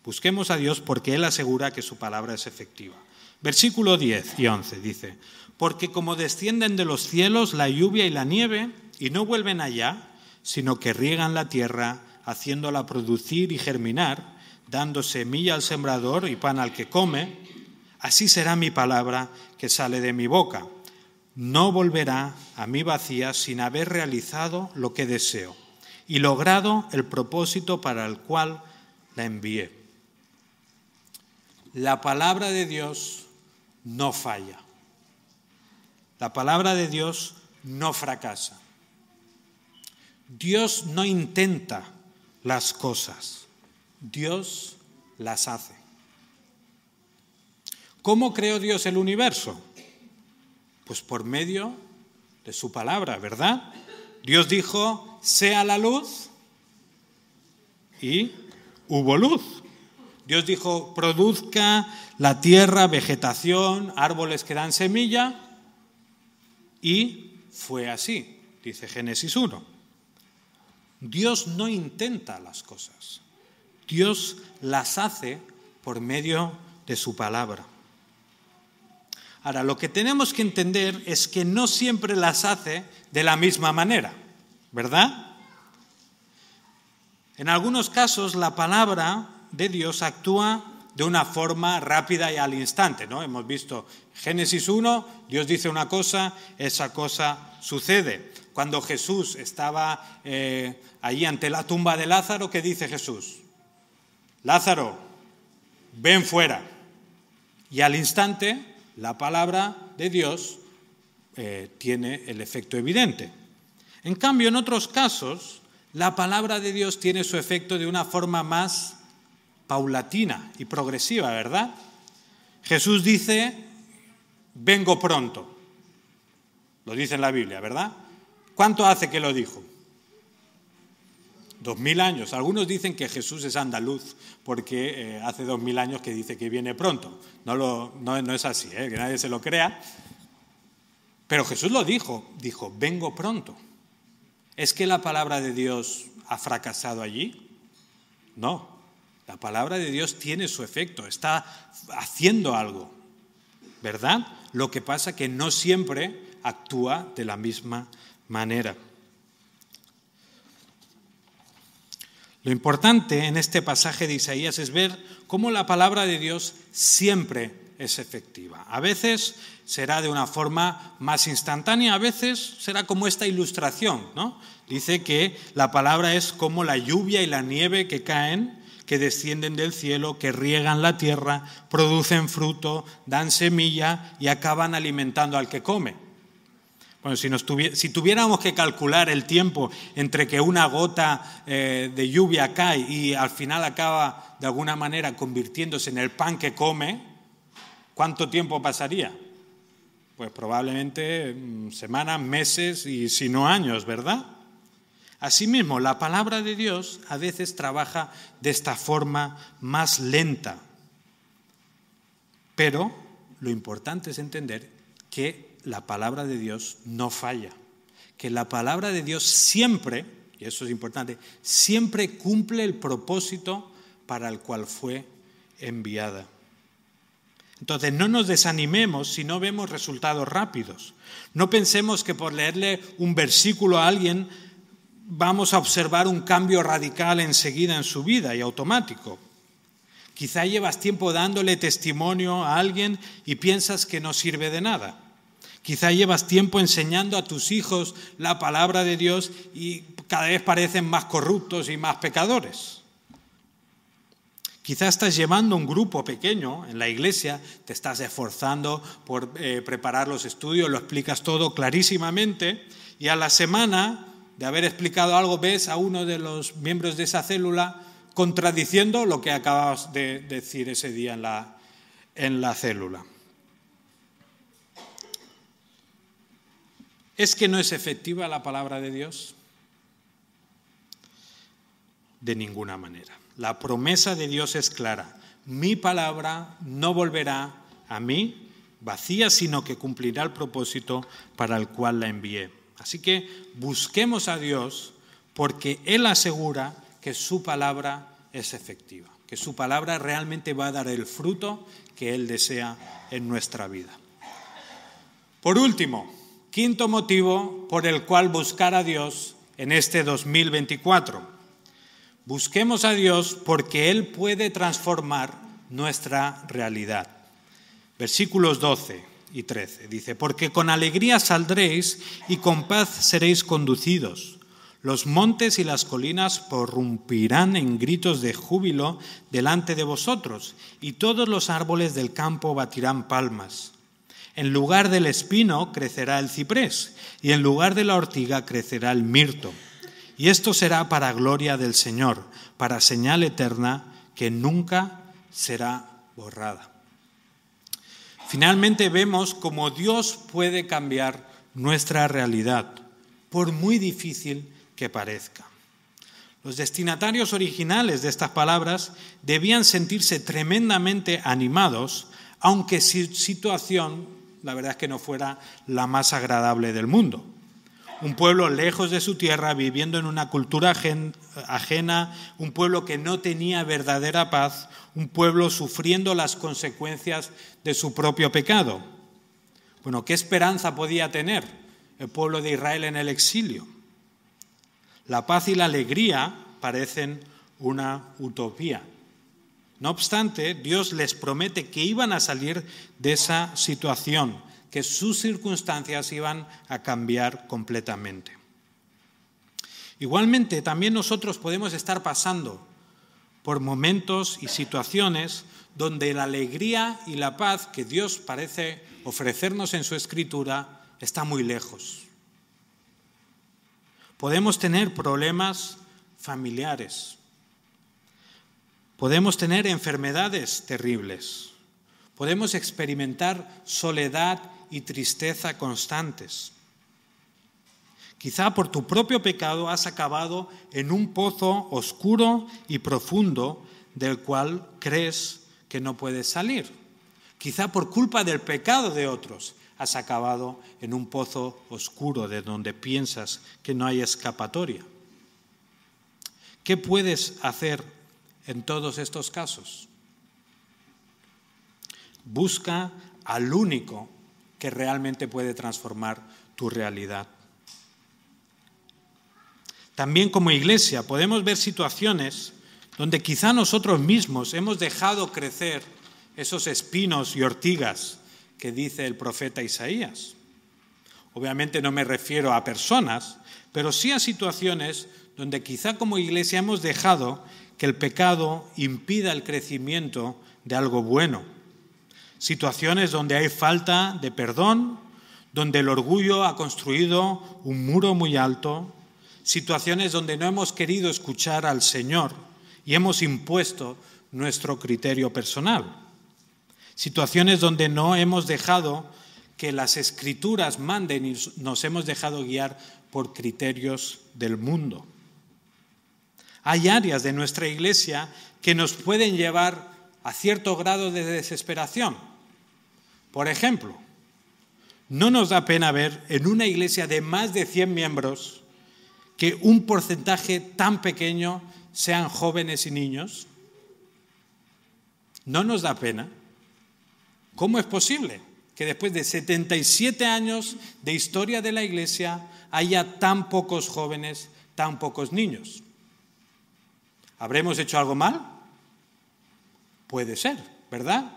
Busquemos a Dios porque Él asegura que su palabra es efectiva. Versículo 10 y 11 dice: porque como descienden de los cielos la lluvia y la nieve y no vuelven allá, sino que riegan la tierra, haciéndola producir y germinar, dando semilla al sembrador y pan al que come, así será mi palabra que sale de mi boca. No volverá a mí vacía sin haber realizado lo que deseo y logrado el propósito para el cual la envié. La palabra de Dios no falla. La palabra de Dios no fracasa. Dios no intenta las cosas, Dios las hace. ¿Cómo creó Dios el universo? Pues por medio de su palabra, ¿verdad? Dios dijo: sea la luz, y hubo luz. Dios dijo: produzca la tierra vegetación, árboles que dan semilla, y fue así, dice Génesis 1. Dios no intenta las cosas, Dios las hace por medio de su palabra. Ahora, lo que tenemos que entender es que no siempre las hace de la misma manera, ¿verdad? En algunos casos la palabra de Dios actúa de una forma rápida y al instante, ¿no? Hemos visto Génesis 1, Dios dice una cosa, esa cosa sucede. Cuando Jesús estaba allí ante la tumba de Lázaro, ¿qué dice Jesús? Lázaro, ven fuera. Y al instante la palabra de Dios tiene el efecto evidente. En cambio, en otros casos, la palabra de Dios tiene su efecto de una forma más paulatina y progresiva, ¿verdad? Jesús dice: vengo pronto. Lo dice en la Biblia, ¿verdad? ¿Cuánto hace que lo dijo? 2000 años. Algunos dicen que Jesús es andaluz porque hace 2000 años que dice que viene pronto. No es así, que nadie se lo crea. Pero Jesús lo dijo, vengo pronto. ¿Es que la palabra de Dios ha fracasado allí? No, la palabra de Dios tiene su efecto, está haciendo algo, ¿verdad? Lo que pasa es que no siempre actúa de la misma manera. Lo importante en este pasaje de Isaías es ver cómo la palabra de Dios siempre es efectiva. A veces será de una forma más instantánea, a veces será como esta ilustración, ¿no? Dice que la palabra es como la lluvia y la nieve que caen, que descienden del cielo, que riegan la tierra, producen fruto, dan semilla y acaban alimentando al que come. Bueno, si tuviéramos que calcular el tiempo entre que una gota de lluvia cae y al final acaba de alguna manera convirtiéndose en el pan que come, ¿cuánto tiempo pasaría? Pues probablemente semanas, meses y si no años, ¿verdad? Asimismo, la palabra de Dios a veces trabaja de esta forma más lenta. Pero lo importante es entender que la palabra de Dios no falla, que la palabra de Dios siempre, y eso es importante, siempre cumple el propósito para el cual fue enviada. Entonces, no nos desanimemos si no vemos resultados rápidos. No pensemos que por leerle un versículo a alguien vamos a observar un cambio radical enseguida en su vida y automático. Quizá llevas tiempo dándole testimonio a alguien y piensas que no sirve de nada. Quizá llevas tiempo enseñando a tus hijos la palabra de Dios y cada vez parecen más corruptos y más pecadores. Quizá estás llevando un grupo pequeño en la iglesia, te estás esforzando por preparar los estudios, lo explicas todo clarísimamente y a la semana de haber explicado algo ves a uno de los miembros de esa célula contradiciendo lo que acabas de decir ese día en la célula. ¿Es que no es efectiva la palabra de Dios? de ninguna manera. La promesa de Dios es clara. Mi palabra no volverá a mí vacía, sino que cumplirá el propósito para el cual la envié. Así que busquemos a Dios porque Él asegura que su palabra es efectiva, que su palabra realmente va a dar el fruto que Él desea en nuestra vida. Por último, quinto motivo por el cual buscar a Dios en este 2024. Busquemos a Dios porque Él puede transformar nuestra realidad. Versículos 12 y 13 dice: porque con alegría saldréis y con paz seréis conducidos. Los montes y las colinas prorrumpirán en gritos de júbilo delante de vosotros, y todos los árboles del campo batirán palmas. En lugar del espino crecerá el ciprés, y en lugar de la ortiga crecerá el mirto. Y esto será para gloria del Señor, para señal eterna que nunca será borrada. Finalmente vemos cómo Dios puede cambiar nuestra realidad, por muy difícil que parezca. Los destinatarios originales de estas palabras debían sentirse tremendamente animados, aunque su situación, la verdad es que no fuera la más agradable del mundo. Un pueblo lejos de su tierra, viviendo en una cultura ajena, un pueblo que no tenía verdadera paz, un pueblo sufriendo las consecuencias de su propio pecado. Bueno, ¿qué esperanza podía tener el pueblo de Israel en el exilio? La paz y la alegría parecen una utopía. No obstante, Dios les promete que iban a salir de esa situación, que sus circunstancias iban a cambiar completamente. Igualmente, también nosotros podemos estar pasando por momentos y situaciones donde la alegría y la paz que Dios parece ofrecernos en su Escritura está muy lejos. Podemos tener problemas familiares, podemos tener enfermedades terribles, podemos experimentar soledad y tristeza constantes. Quizá por tu propio pecado has acabado en un pozo oscuro y profundo del cual crees que no puedes salir. Quizá por culpa del pecado de otros has acabado en un pozo oscuro de donde piensas que no hay escapatoria. ¿Qué puedes hacer en todos estos casos? Busca al único que realmente puede transformar tu realidad. También como iglesia podemos ver situaciones donde quizá nosotros mismos hemos dejado crecer esos espinos y ortigas que dice el profeta Isaías. Obviamente no me refiero a personas, pero sí a situaciones donde quizá como iglesia hemos dejado que el pecado impida el crecimiento de algo bueno. Situaciones donde hay falta de perdón, donde el orgullo ha construido un muro muy alto, situaciones donde no hemos querido escuchar al Señor y hemos impuesto nuestro criterio personal, situaciones donde no hemos dejado que las Escrituras manden y nos hemos dejado guiar por criterios del mundo. Hay áreas de nuestra iglesia que nos pueden llevar a cierto grado de desesperación. Por ejemplo, ¿no nos da pena ver en una iglesia de más de 100 miembros que un porcentaje tan pequeño sean jóvenes y niños? ¿No nos da pena? ¿Cómo es posible que después de 77 años de historia de la iglesia haya tan pocos jóvenes, tan pocos niños? ¿Habremos hecho algo mal? Puede ser, ¿verdad?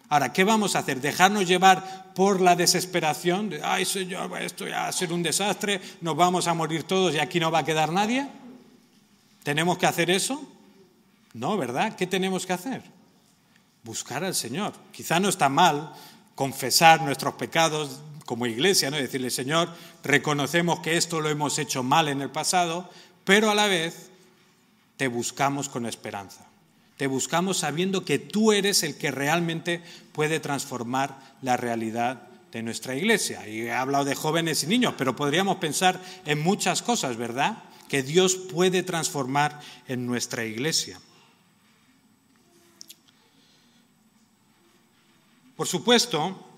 Ahora, ¿qué vamos a hacer? ¿Dejarnos llevar por la desesperación? ¡Ay, Señor, esto va a ser un desastre, nos vamos a morir todos y aquí no va a quedar nadie! ¿Tenemos que hacer eso? No, ¿verdad? ¿Qué tenemos que hacer? Buscar al Señor. Quizá no está mal confesar nuestros pecados como iglesia, ¿no? Decirle, Señor, reconocemos que esto lo hemos hecho mal en el pasado, pero a la vez te buscamos con esperanza. Te buscamos sabiendo que tú eres el que realmente puede transformar la realidad de nuestra iglesia. Y he hablado de jóvenes y niños, pero podríamos pensar en muchas cosas, ¿verdad? que Dios puede transformar en nuestra iglesia. Por supuesto,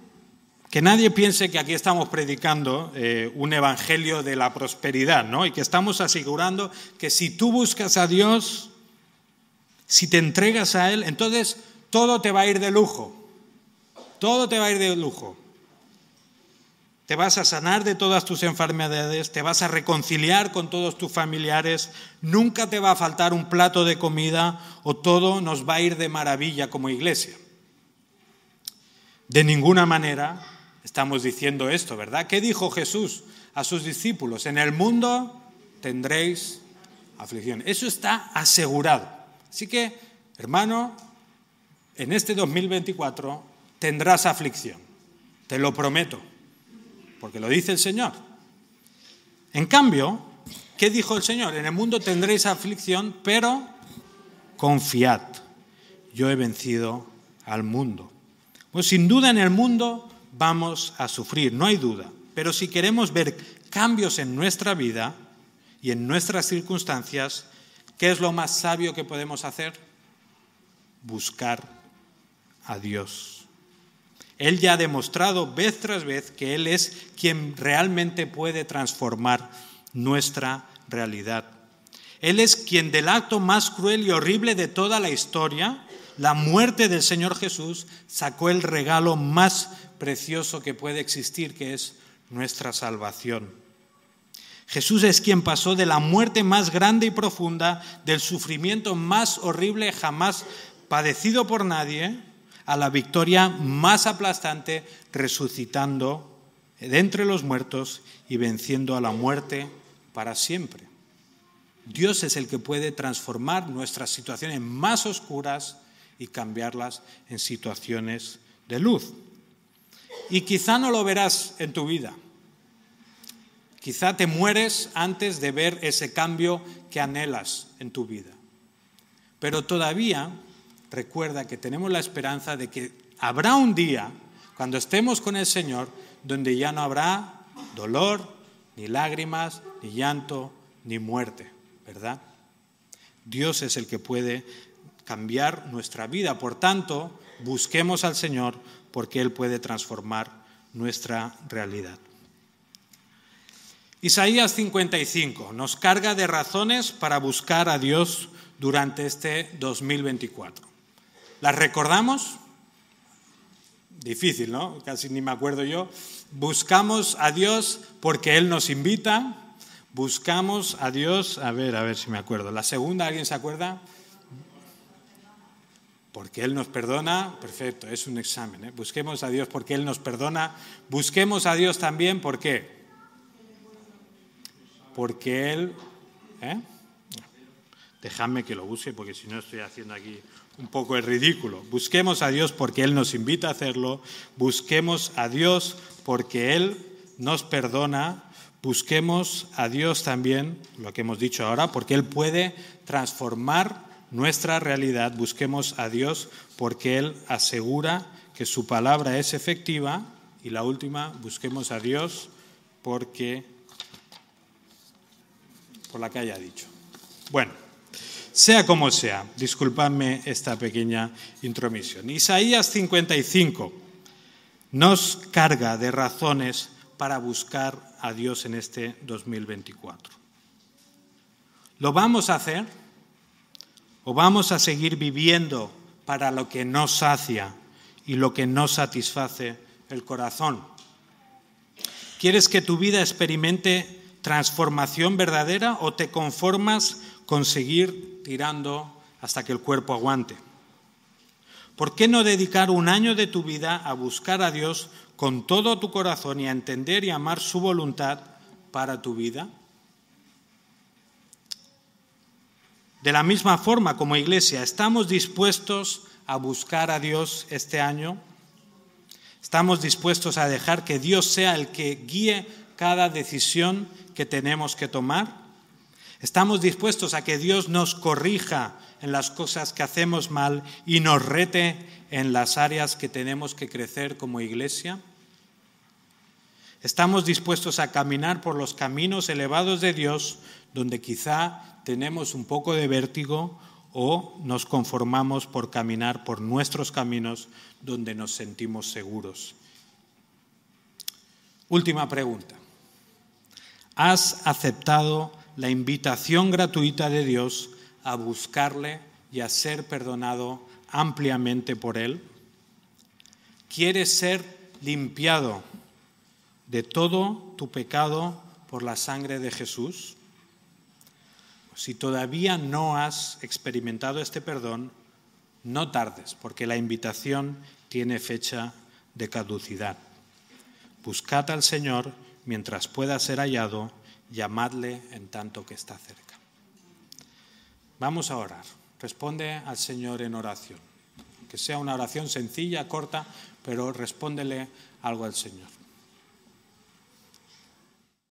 que nadie piense que aquí estamos predicando un evangelio de la prosperidad, ¿no? Y que estamos asegurando que si tú buscas a Dios, si te entregas a Él, entonces todo te va a ir de lujo. Todo te va a ir de lujo. Te vas a sanar de todas tus enfermedades, te vas a reconciliar con todos tus familiares, nunca te va a faltar un plato de comida o todo nos va a ir de maravilla como iglesia. De ninguna manera estamos diciendo esto, ¿verdad? ¿Qué dijo Jesús a sus discípulos? En el mundo tendréis aflicción. Eso está asegurado. Así que, hermano, en este 2024 tendrás aflicción. Te lo prometo, porque lo dice el Señor. En cambio, ¿qué dijo el Señor? En el mundo tendréis aflicción, pero confiad, yo he vencido al mundo. Pues sin duda en el mundo vamos a sufrir, no hay duda. Pero si queremos ver cambios en nuestra vida y en nuestras circunstancias, ¿qué es lo más sabio que podemos hacer? Buscar a Dios. Él ya ha demostrado vez tras vez que Él es quien realmente puede transformar nuestra realidad. Él es quien del acto más cruel y horrible de toda la historia, la muerte del Señor Jesús, sacó el regalo más precioso que puede existir, que es nuestra salvación. Jesús es quien pasó de la muerte más grande y profunda, del sufrimiento más horrible jamás padecido por nadie, a la victoria más aplastante, resucitando de entre los muertos y venciendo a la muerte para siempre. Dios es el que puede transformar nuestras situaciones más oscuras y cambiarlas en situaciones de luz. Y quizá no lo verás en tu vida. Quizá te mueres antes de ver ese cambio que anhelas en tu vida. Pero todavía recuerda que tenemos la esperanza de que habrá un día, cuando estemos con el Señor, donde ya no habrá dolor, ni lágrimas, ni llanto, ni muerte, ¿verdad? Dios es el que puede cambiar nuestra vida. Por tanto, busquemos al Señor porque Él puede transformar nuestra realidad. Isaías 55 nos carga de razones para buscar a Dios durante este 2024. ¿Las recordamos? Difícil, ¿no? Casi ni me acuerdo yo. Buscamos a Dios porque Él nos invita. Buscamos a Dios, a ver si me acuerdo. La segunda, ¿alguien se acuerda? Porque Él nos perdona, perfecto, es un examen, ¿eh? Busquemos a Dios porque Él nos perdona. Busquemos a Dios también, ¿por qué? Porque Él... Dejadme que lo busque porque si no estoy haciendo aquí un poco el ridículo. Busquemos a Dios porque Él nos invita a hacerlo. Busquemos a Dios porque Él nos perdona. Busquemos a Dios también, lo que hemos dicho ahora, porque Él puede transformar nuestra realidad. Busquemos a Dios porque Él asegura que su palabra es efectiva. Y la última, busquemos a Dios porque, por la que haya dicho. Bueno, sea como sea, disculpadme esta pequeña intromisión. Isaías 55 nos carga de razones para buscar a Dios en este 2024. ¿Lo vamos a hacer? ¿O vamos a seguir viviendo para lo que no sacia y lo que no satisface el corazón? ¿Quieres que tu vida experimente transformación verdadera o te conformas con seguir tirando hasta que el cuerpo aguante? ¿Por qué no dedicar un año de tu vida a buscar a Dios con todo tu corazón y a entender y amar su voluntad para tu vida? De la misma forma, como iglesia, ¿estamos dispuestos a buscar a Dios este año? ¿Estamos dispuestos a dejar que Dios sea el que guíe cada decisión que tenemos que tomar? ¿Estamos dispuestos a que Dios nos corrija en las cosas que hacemos mal y nos rete en las áreas que tenemos que crecer como iglesia? Estamos dispuestos a caminar por los caminos elevados de Dios, donde quizá tenemos un poco de vértigo, o nos conformamos por caminar por nuestros caminos, donde nos sentimos seguros. Última pregunta. ¿Has aceptado la invitación gratuita de Dios a buscarle y a ser perdonado ampliamente por Él? ¿Quieres ser limpiado de todo tu pecado por la sangre de Jesús? Si todavía no has experimentado este perdón, no tardes, porque la invitación tiene fecha de caducidad. Buscad al Señor mientras pueda ser hallado, llamadle en tanto que está cerca. Vamos a orar. Responde al Señor en oración. Que sea una oración sencilla, corta, pero respóndele algo al Señor.